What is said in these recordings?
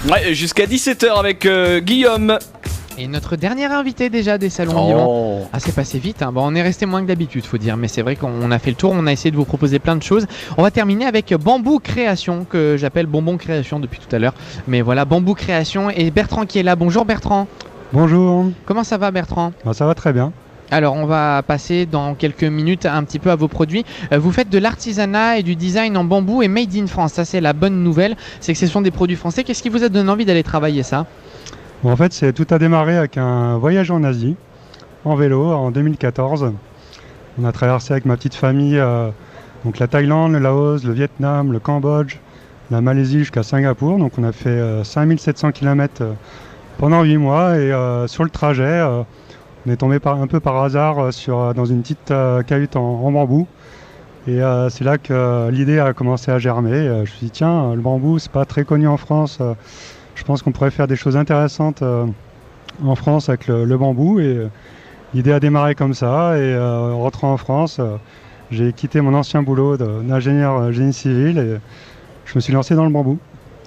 Ouais, jusqu'à 17h avec Guillaume. Et notre dernier invité déjà des salons vivants. Ah, c'est passé vite, hein. Bon, on est resté moins que d'habitude, faut dire, mais c'est vrai qu'on a fait le tour, on a essayé de vous proposer plein de choses. On va terminer avec Bambou Création, que j'appelle Bonbon Création depuis tout à l'heure. Mais voilà, Bambou Création et Bertrand qui est là. Bonjour Bertrand. Bonjour. Comment ça va Bertrand? Ça va très bien. Alors, on va passer dans quelques minutes un petit peu à vos produits. Vous faites de l'artisanat et du design en bambou et made in France. Ça, c'est la bonne nouvelle. C'est que ce sont des produits français. Qu'est-ce qui vous a donné envie d'aller travailler ça? Bon, en fait, tout a démarré avec un voyage en Asie, en vélo, en 2014. On a traversé avec ma petite famille donc la Thaïlande, le Laos, le Vietnam, le Cambodge, la Malaisie jusqu'à Singapour. Donc on a fait 5700 km pendant 8 mois. Et sur le trajet, on est tombé un peu par hasard dans une petite cahute en bambou. Et c'est là que l'idée a commencé à germer. Je me suis dit, tiens, le bambou, c'est pas très connu en France. Je pense qu'on pourrait faire des choses intéressantes en France avec le bambou. Et l'idée a démarré comme ça. Et en rentrant en France, j'ai quitté mon ancien boulot d'ingénieur génie civil et je me suis lancé dans le bambou.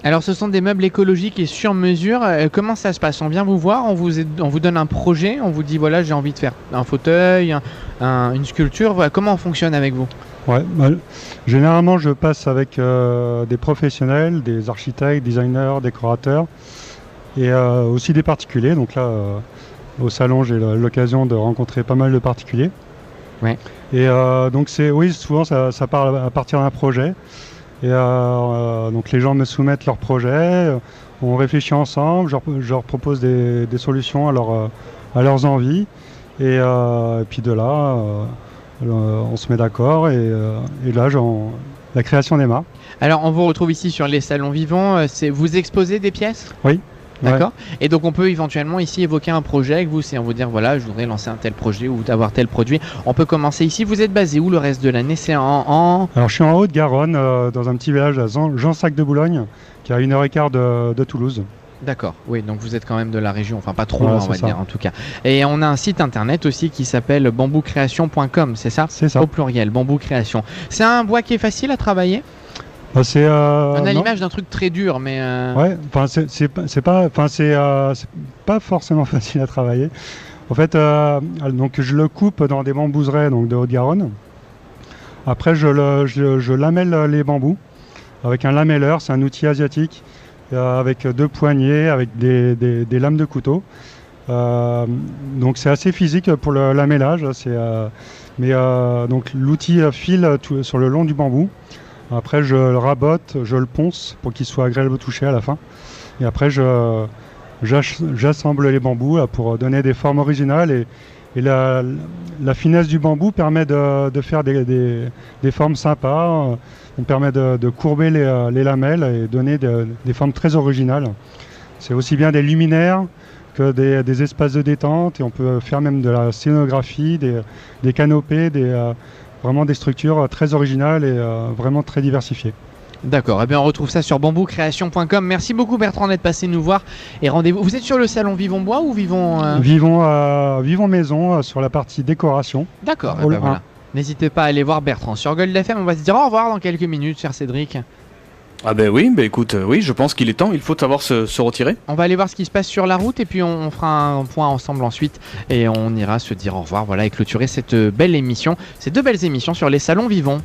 Alors, ce sont des meubles écologiques et sur mesure. Comment ça se passe? On vient vous voir, on vous donne un projet, on vous dit voilà, j'ai envie de faire un fauteuil, une sculpture. Voilà, comment on fonctionne avec vous? Ouais, généralement, je passe avec des professionnels, des architectes, designers, décorateurs et aussi des particuliers. Donc là, au salon, j'ai l'occasion de rencontrer pas mal de particuliers. Ouais. Et donc, souvent, ça part à partir d'un projet. Et donc les gens me soumettent leurs projets, on réfléchit ensemble, je leur propose des solutions à leurs envies et puis de là on se met d'accord et là la création démarre. Alors on vous retrouve ici sur les salons vivants, vous exposez des pièces? Oui. D'accord. Ouais. Et donc on peut éventuellement ici évoquer un projet avec vous, c'est on vous dire voilà, je voudrais lancer un tel projet ou d'avoir tel produit. On peut commencer ici. Vous êtes basé où le reste de l'année? C'est Alors je suis en Haute-Garonne, dans un petit village à Jansac de Boulogne, qui est à 1h15 de Toulouse. D'accord, oui, donc vous êtes quand même de la région, enfin pas trop loin on va dire en tout cas. Et on a un site internet aussi qui s'appelle bamboucreation.com, c'est ça? C'est ça. Au pluriel, Bambou Création. C'est un bois qui est facile à travailler? On a l'image d'un truc très dur, mais ouais, enfin c'est pas forcément facile à travailler. En fait, donc je le coupe dans des bambouseraies donc de Haute-Garonne. Après, je lamelle les bambous avec un lamelleur. C'est un outil asiatique avec 2 poignées, avec des lames de couteau. Donc c'est assez physique pour le lamellage. Donc l'outil file sur le long du bambou. Après, je le rabote, je le ponce pour qu'il soit agréable au toucher à la fin. Et après, j'assemble les bambous pour donner des formes originales. Et la finesse du bambou permet de faire des formes sympas. On permet de courber les lamelles et donner des formes très originales. C'est aussi bien des luminaires que des espaces de détente. Et on peut faire même de la scénographie, des canopées, vraiment des structures très originales et vraiment très diversifiées. D'accord, et bien on retrouve ça sur bamboucreation.com. Merci beaucoup Bertrand d'être passé nous voir et rendez-vous. Vous êtes sur le salon Vivons Bois ou Vivons Vivons Maison sur la partie décoration. D'accord, voilà. N'hésitez pas à aller voir Bertrand sur Gold FM. On va se dire au revoir dans quelques minutes, cher Cédric. Ah ben oui, écoute, oui, je pense qu'il est temps, il faut savoir se retirer. On va aller voir ce qui se passe sur la route et puis on fera un point ensemble ensuite et on ira se dire au revoir, voilà, et clôturer cette belle émission, ces 2 belles émissions sur les salons vivants.